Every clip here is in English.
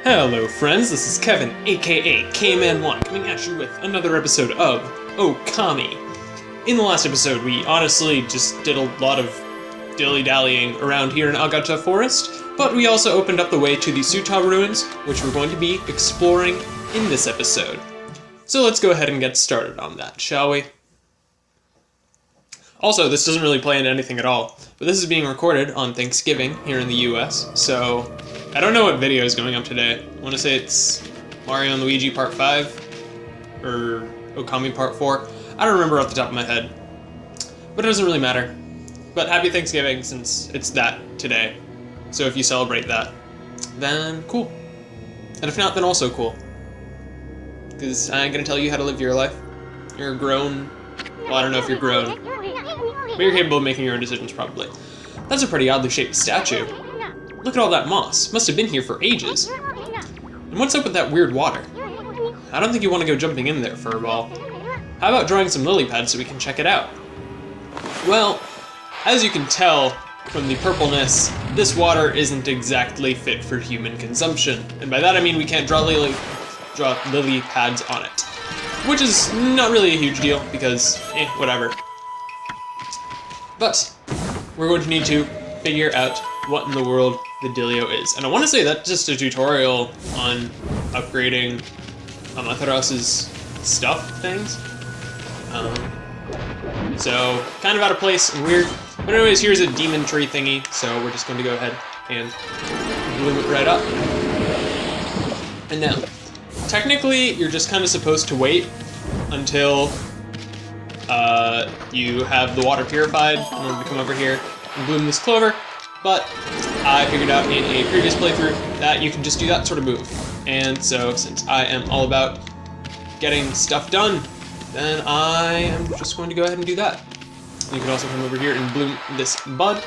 Hello friends, this is Kevin, aka K-Man1, coming at you with another episode of Okami. In the last episode, we honestly just did a lot of dilly-dallying around here in Agata Forest, but we also opened up the way to the Suta ruins, which we're going to be exploring in this episode. So let's go ahead and get started on that, shall we? Also, this doesn't really play into anything at all, but this is being recorded on Thanksgiving here in the US, so I don't know what video is going up today. I want to say it's Mario and Luigi Part 5, or Okami Part 4. I don't remember off the top of my head, but it doesn't really matter. But happy Thanksgiving, since it's that today. So if you celebrate that, then cool. And if not, then also cool. Because I ain't gonna tell you how to live your life. You're grown. Well, I don't know if you're grown, but you're capable of making your own decisions, probably. That's a pretty oddly shaped statue. Look at all that moss. Must have been here for ages. And what's up with that weird water? I don't think you want to go jumping in there, Furball. How about drawing some lily pads so we can check it out? Well, as you can tell from the purpleness, this water isn't exactly fit for human consumption. And by that I mean we can't draw lily pads on it. Which is not really a huge deal, because, whatever. But we're going to need to figure out what in the world the Dealio is. And I want to say that's just a tutorial on upgrading Amateras's stuff things. So, kind of out of place and weird. But anyways, here's a demon tree thingy, so we're just going to go ahead and bloom it right up. And now, technically, you're just kind of supposed to wait until you have the water purified in order to come over here and bloom this clover. But I figured out in a previous playthrough that you can just do that sort of move. And so, since I am all about getting stuff done, then I am just going to go ahead and do that. You can also come over here and bloom this bud,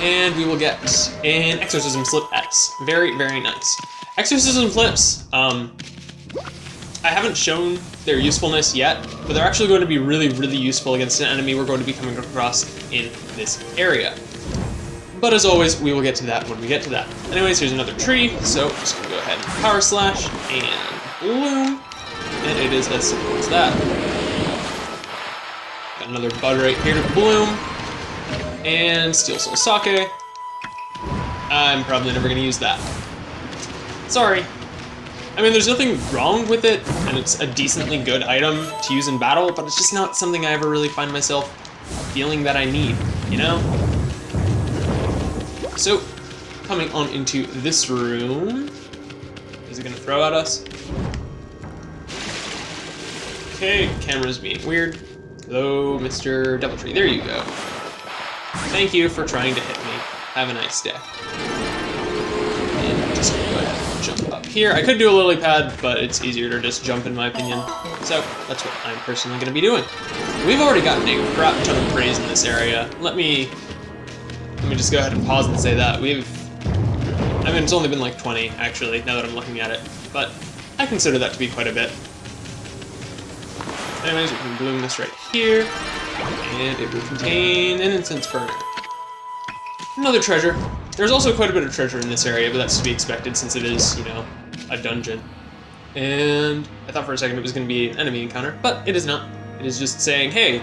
and we will get an Exorcism Slip S. Very, very nice. Exorcism Slips, I haven't shown their usefulness yet, but they're actually going to be really, really useful against an enemy we're going to be coming across in this area. But as always, we will get to that when we get to that. Anyways, here's another tree, so just gonna go ahead and Power Slash and bloom, and it is as simple as that. Got another bud right here to bloom, and Steel Soul Sake. I'm probably never gonna use that. Sorry. I mean, there's nothing wrong with it, and it's a decently good item to use in battle, but it's just not something I ever really find myself feeling that I need, you know? So, coming on into this room, is it gonna throw at us? Okay, camera's being weird. Hello, Mr. Doubletree, there you go. Thank you for trying to hit me. Have a nice day. And I'm just gonna go ahead and jump up here. I could do a lily pad, but it's easier to just jump in my opinion. So, that's what I'm personally gonna be doing. We've already gotten a crap ton of praise in this area. Let me just go ahead and pause and say that. I mean, it's only been like 20, actually, now that I'm looking at it. But I consider that to be quite a bit. Anyways, we can bloom this right here. And it will contain an incense burner. Another treasure. There's also quite a bit of treasure in this area, but that's to be expected since it is, you know, a dungeon. And I thought for a second it was going to be an enemy encounter, but it is not. It is just saying, hey,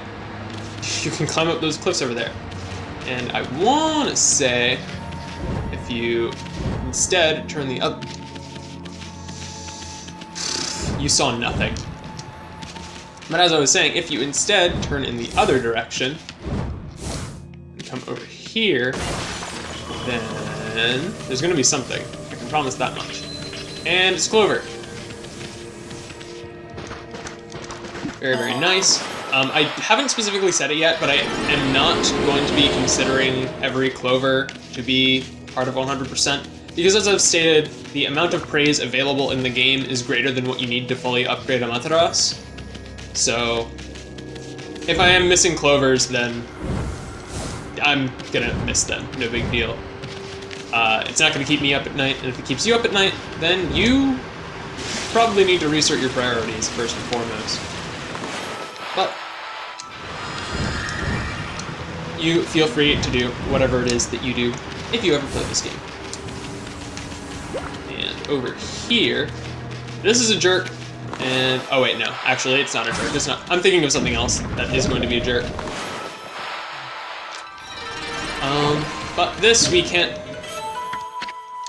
you can climb up those cliffs over there. And I want to say, if you instead turn the other... You saw nothing. But as I was saying, if you instead turn in the other direction, and come over here, then there's going to be something. I can promise that much. And it's clover. Very, very nice. I haven't specifically said it yet, but I am not going to be considering every clover to be part of 100%, because as I've stated, the amount of praise available in the game is greater than what you need to fully upgrade Amaterasu. So, if I am missing clovers, then I'm gonna miss them, no big deal. It's not gonna keep me up at night, and if it keeps you up at night, then you probably need to resort your priorities first and foremost. But you feel free to do whatever it is that you do if you ever play this game. And over here, this is a jerk, and oh wait, no, actually it's not a jerk. It's not. I'm thinking of something else that is going to be a jerk. But this we can't.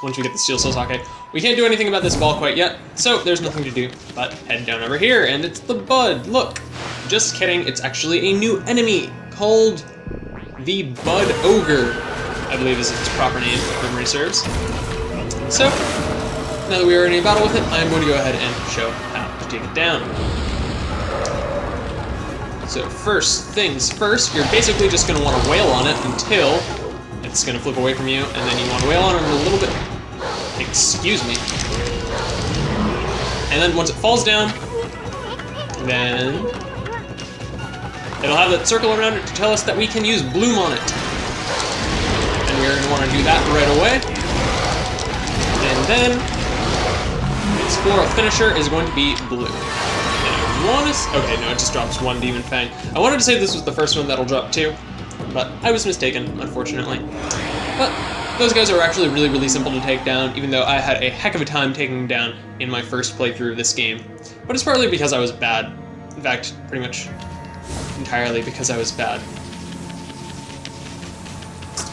Once we get the steel sockets, we can't do anything about this ball quite yet, so there's nothing to do but head down over here, and it's the Bud. Look, just kidding. It's actually a new enemy called the Bud Ogre, I believe is its proper name, if memory serves. So, now that we are in a battle with it, I'm going to go ahead and show how to take it down. So first things first, you're basically just going to want to wail on it until it's going to flip away from you, and then you want to wail on it a little bit. Excuse me. And then once it falls down, then it'll have that circle around it to tell us that we can use bloom on it. And we're going to want to do that right away. And then its floral finisher is going to be blue. And I want to... Okay, no, it just drops one Demon Fang. I wanted to say this was the first one that'll drop two, but I was mistaken, unfortunately. But those guys are actually really, really simple to take down, even though I had a heck of a time taking them down in my first playthrough of this game. But it's partly because I was bad. In fact, pretty much entirely because I was bad.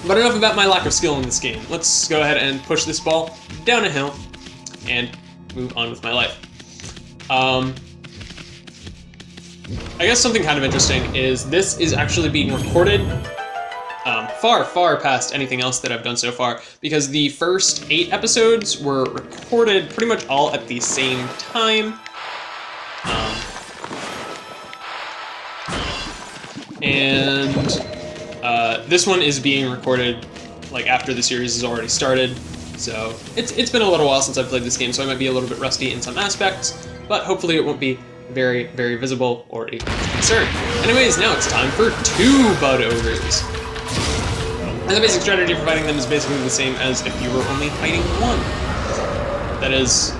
But enough about my lack of skill in this game. Let's go ahead and push this ball down a hill and move on with my life. I guess something kind of interesting is this is actually being recorded far, far past anything else that I've done so far, because the first 8 episodes were recorded pretty much all at the same time. This one is being recorded like after the series has already started, so it's been a little while since I've played this game, so I might be a little bit rusty in some aspects, but hopefully it won't be very, very visible or a concern. Anyways, now it's time for 2 Bud Ogres. And the basic strategy for fighting them is basically the same as if you were only fighting one. That is,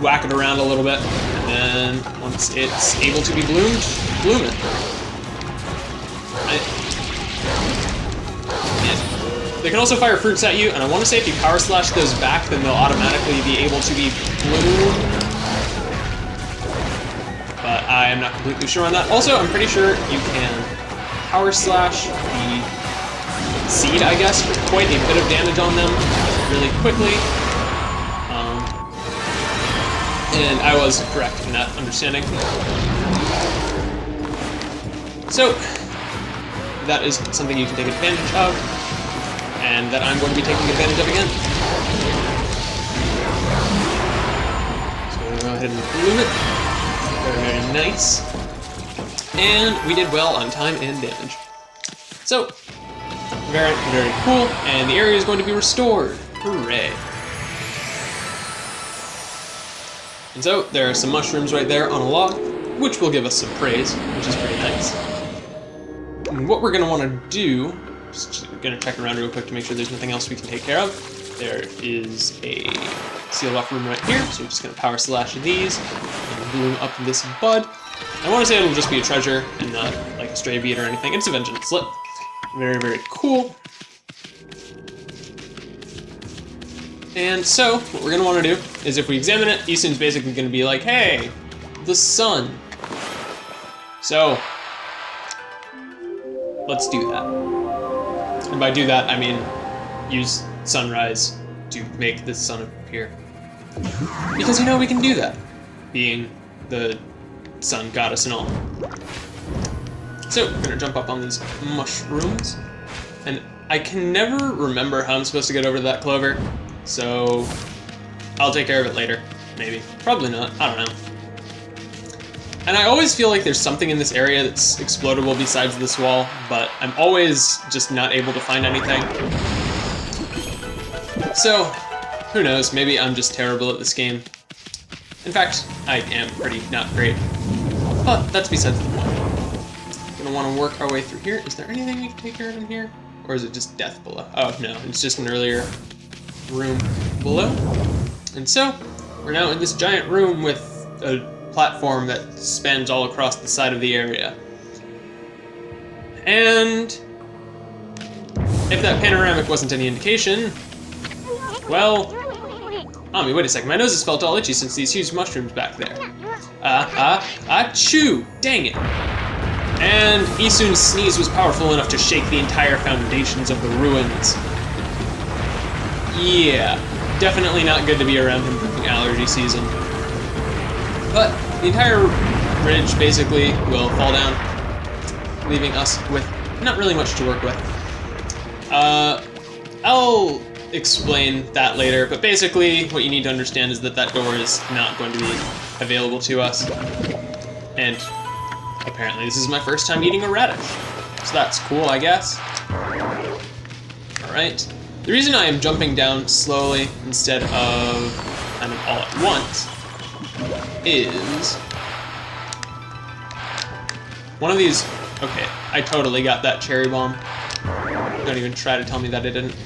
whack it around a little bit, and then once it's able to be bloomed, bloom it. They can also fire fruits at you, and I want to say if you power slash those back, then they'll automatically be able to be bloomed. But I am not completely sure on that. Also, I'm pretty sure you can power slash the seed, I guess, for quite a bit of damage on them really quickly. And I was correct in that understanding. So, that is something you can take advantage of, and that I'm going to be taking advantage of again. So we'll go ahead and bloom it. Very, very nice. And we did well on time and damage. So, very, very cool, and the area is going to be restored. Hooray. And so, there are some mushrooms right there on a log, which will give us some praise, which is pretty nice. And what we're going to want to do, just going to check around real quick to make sure there's nothing else we can take care of. There is a sealed off room right here, so we're just going to power slash these and bloom up this bud. I want to say it'll just be a treasure and not like a stray bead or anything. It's a vengeance slip. Very, very cool. And so, what we're going to want to do is if we examine it, Easton's basically going to be like, hey, the sun. So, let's do that. And by do that, I mean use sunrise to make the sun appear. Because you know we can do that, being the sun goddess and all. So, we're going to jump up on these mushrooms. And I can never remember how I'm supposed to get over that clover. So, I'll take care of it later. Maybe. Probably not. I don't know. And I always feel like there's something in this area that's explodable besides this wall, but I'm always just not able to find anything. So, who knows, maybe I'm just terrible at this game. In fact, I am pretty not great. But that's besides the point. Gonna want to work our way through here. Is there anything we can take care of in here? Or is it just death below? Oh, no, it's just an earlier room below. And so, we're now in this giant room with a platform that spans all across the side of the area. And if that panoramic wasn't any indication, Well, Ami, wait a second. My nose has felt all itchy since these huge mushrooms back there. Achoo! Dang it. And Isun's sneeze was powerful enough to shake the entire foundations of the ruins. Yeah, definitely not good to be around him during allergy season. But the entire bridge basically will fall down, leaving us with not really much to work with. I'll explain that later, but basically what you need to understand is that that door is not going to be available to us. And apparently this is my first time eating a radish, so that's cool, I guess. Alright. The reason I am jumping down slowly instead of kind of all at once is one of these. Okay, I totally got that cherry bomb. Don't even try to tell me that I didn't.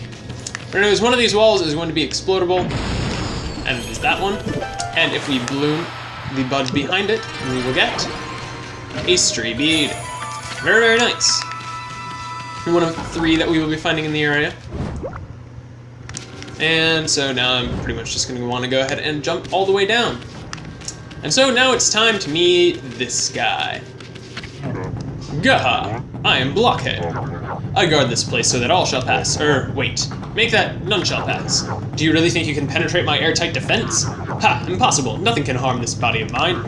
But anyways, one of these walls is going to be explodable, and it is that one. And if we bloom the bud behind it, we will get a stray bead. Very, very nice. One of 3 that we will be finding in the area. And so now I'm pretty much just going to want to go ahead and jump all the way down. And so now it's time to meet this guy. Gaha! I am Blockhead. I guard this place so that all shall pass. Wait. Make that none shall pass. Do you really think you can penetrate my airtight defense? Ha! Impossible. Nothing can harm this body of mine.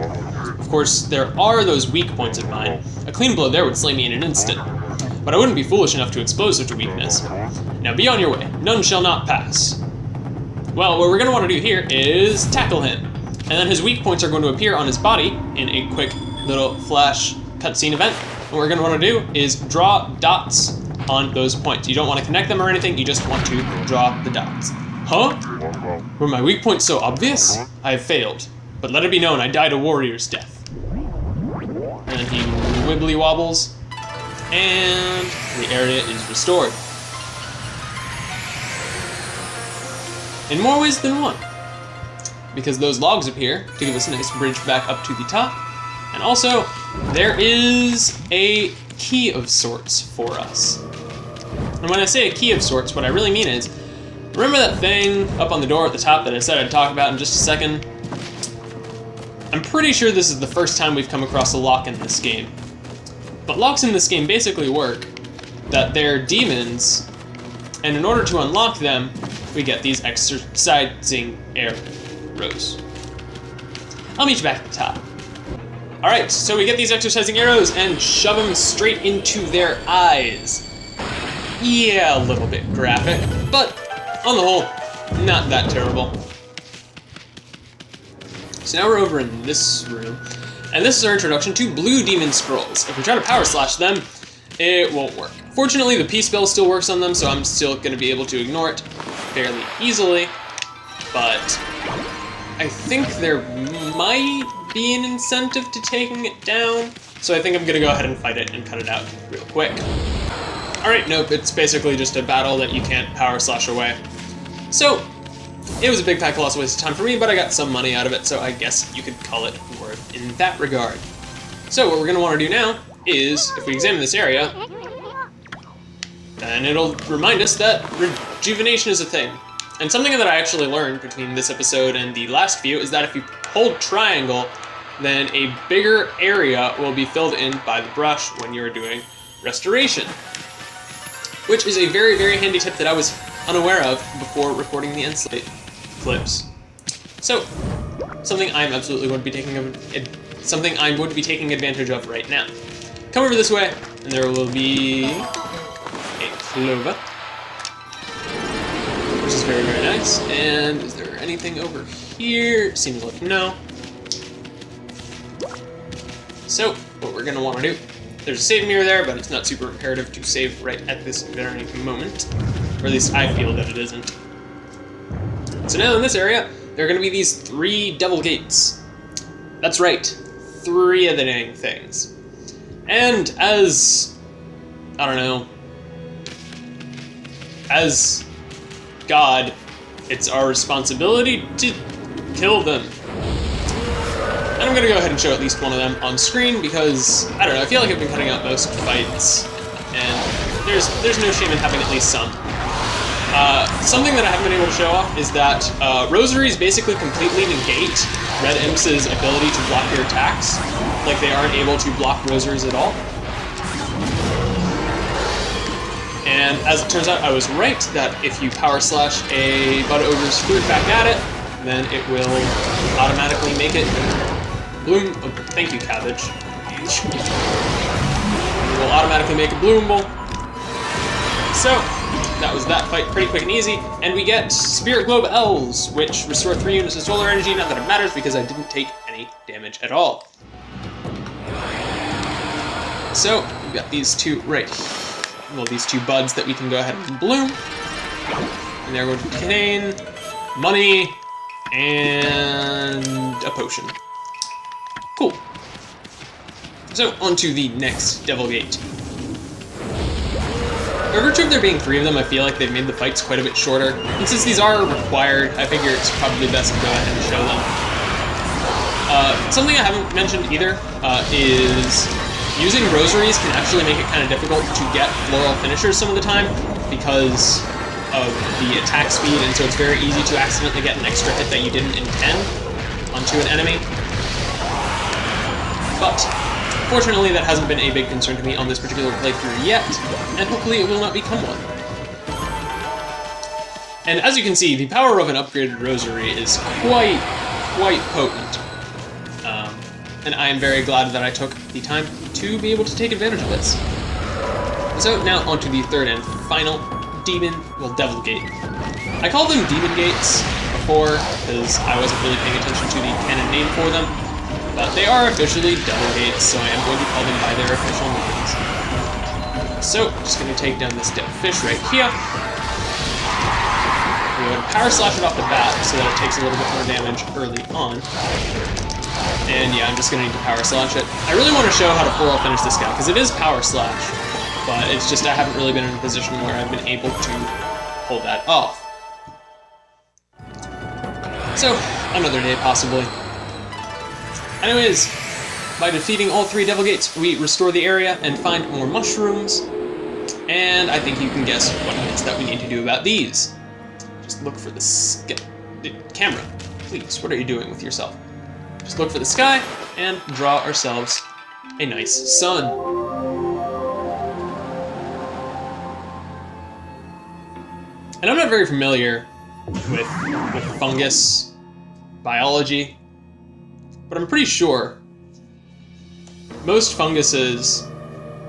Of course, there are those weak points of mine. A clean blow there would slay me in an instant. But I wouldn't be foolish enough to expose such a weakness. Now be on your way. None shall not pass. Well, what we're going to want to do here is tackle him. And then his weak points are going to appear on his body in a quick little flash cutscene event. What we're going to want to do is draw dots on those points. You don't want to connect them or anything, you just want to draw the dots. Huh? Were my weak points so obvious? I have failed. But let it be known, I died a warrior's death. And he wibbly wobbles, and the area is restored. In more ways than one. Because those logs appear to give us a nice bridge back up to the top. And also, there is a key of sorts for us. And when I say a key of sorts, what I really mean is, remember that thing up on the door at the top that I said I'd talk about in just a second? I'm pretty sure this is the first time we've come across a lock in this game. But locks in this game basically work that they're demons, and in order to unlock them, we get these exercising arrows. I'll meet you back at the top. Alright, so we get these exercising arrows and shove them straight into their eyes. Yeah, a little bit graphic, but on the whole, not that terrible. So now we're over in this room, and this is our introduction to blue demon scrolls. If we try to power slash them, it won't work. Fortunately, the P spell still works on them, so I'm still going to be able to ignore it fairly easily, but I think there might be an incentive to taking it down, so I think I'm going to go ahead and fight it and cut it out real quick. Alright, nope, it's basically just a battle that you can't power slash away. So, it was a big fat colossal waste of time for me, but I got some money out of it, so I guess you could call it worth in that regard. So what we're going to want to do now is, if we examine this area, then it'll remind us that rejuvenation is a thing. And something that I actually learned between this episode and the last few is that if you hold triangle, then a bigger area will be filled in by the brush when you're doing restoration. Which is a very, very handy tip that I was unaware of before recording the end slate clips. So, something I'm absolutely going to be taking advantage of right now. Come over this way, and there will be a clover, which is very, very nice. And is there anything over here? Seems like no. So, what we're going to want to do, there's a save mirror there, but it's not super imperative to save right at this very moment. Or at least I feel that it isn't. So now in this area, there are going to be these 3 devil gates. That's right, 3 of the dang things. And as, I don't know, as God, it's our responsibility to kill them. And I'm going to go ahead and show at least one of them on screen because, I don't know, I feel like I've been cutting out most fights, and there's no shame in having at least some. Something that I haven't been able to show off is that rosaries basically completely negate Red Imp's ability to block your attacks. Like, they aren't able to block rosaries at all. And as it turns out, I was right that if you power slash a Bud Ogre's fruit back at it, then it will automatically make it bloom. Oh, thank you, cabbage. It will automatically make it bloomable. So, that was that fight, pretty quick and easy. And we get Spirit Globe L's, which restore 3 units of solar energy. Not that it matters because I didn't take any damage at all. So, we've got these two right here. Well, these two buds that we can go ahead and bloom. And they're going to contain money and a potion. Cool. So, on to the next Devil Gate. By virtue of there being 3 of them, I feel like they've made the fights quite a bit shorter. And since these are required, I figure it's probably best to go ahead and show them. Something I haven't mentioned either is using rosaries can actually make it kind of difficult to get floral finishers some of the time because of the attack speed, and so it's very easy to accidentally get an extra hit that you didn't intend onto an enemy. But fortunately, that hasn't been a big concern to me on this particular playthrough yet, and hopefully it will not become one. And as you can see, the power of an upgraded rosary is quite potent. And I am very glad that I took the time to be able to take advantage of this. So now onto the third and final Devil Gate. I called them Demon Gates before because I wasn't really paying attention to the canon name for them. But they are officially Devil Gates, so I am going to call them by their official names. So, just going to take down this dead fish right here. We're going to power slash it off the bat so that it takes a little bit more damage early on. And yeah, I'm just going to need to power slash it. I really want to show how to floral finish this guy, because it is power slash, but it's just I haven't really been in a position where I've been able to pull that off. So, another day possibly. Anyways, by defeating all 3 Devil Gates, we restore the area and find more mushrooms. And I think you can guess what it is that we need to do about these. Just look for the camera. Please, what are you doing with yourself? Just look for the sky and draw ourselves a nice sun. And I'm not very familiar with fungus biology, but I'm pretty sure most funguses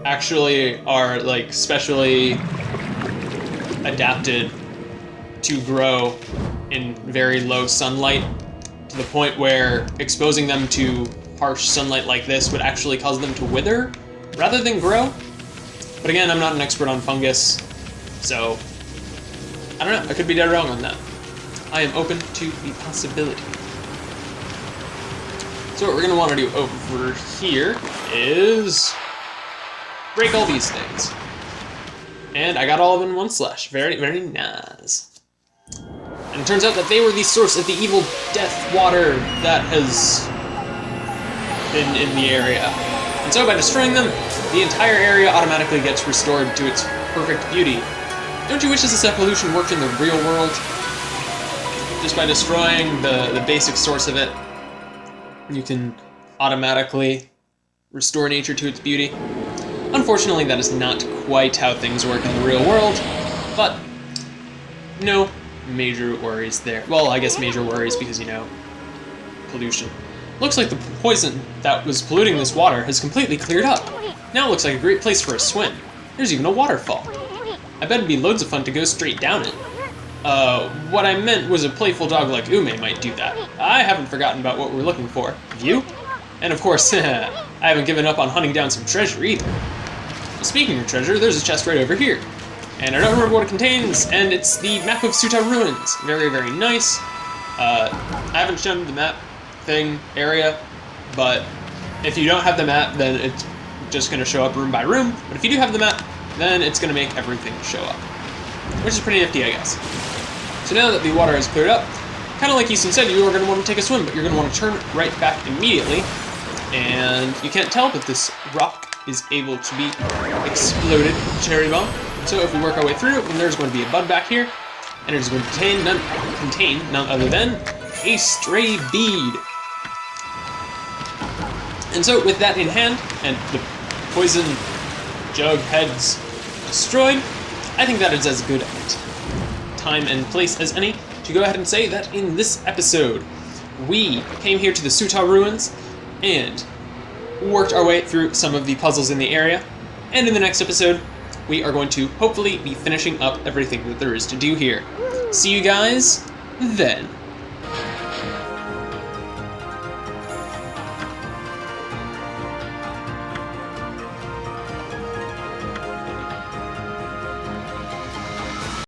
actually are like specially adapted to grow in very low sunlight, to the point where exposing them to harsh sunlight like this would actually cause them to wither rather than grow. But again, I'm not an expert on fungus, so I don't know, I could be dead wrong on that. I am open to the possibility. So what we're going to want to do over here is break all these things. And I got all of them in one slash. Very, very nice. And it turns out that they were the source of the evil death water that has been in the area. And so by destroying them, the entire area automatically gets restored to its perfect beauty. Don't you wish this pollution worked in the real world? Just by destroying the basic source of it, you can automatically restore nature to its beauty. Unfortunately, that is not quite how things work in the real world, but no major worries there. Well, I guess major worries because, you know, pollution. Looks like the poison that was polluting this water has completely cleared up. Now it looks like a great place for a swim. There's even a waterfall. I bet it'd be loads of fun to go straight down it. What I meant was a playful dog like Ume might do that. I haven't forgotten about what we're looking for. Have you? And of course, I haven't given up on hunting down some treasure either. Speaking of treasure, there's a chest right over here. And I don't remember what it contains, and it's the map of Suta Ruins. Very, very nice. I haven't shown the map thing area, but if you don't have the map, then it's just going to show up room by room. But if you do have the map, then it's going to make everything show up. Which is pretty nifty, I guess. So now that the water has cleared up, kind of like Easton said, you are going to want to take a swim, but you're going to want to turn right back immediately. And you can't tell, but this rock is able to be exploded with a cherry bomb. So if we work our way through, then there's going to be a bud back here, and it is going to contain none other than a stray bead. And so, with that in hand, and the poison jug heads destroyed, I think that is as good time and place as any to go ahead and say that in this episode, we came here to the Suta ruins and worked our way through some of the puzzles in the area, and in the next episode, we are going to hopefully be finishing up everything that there is to do here. See you guys then.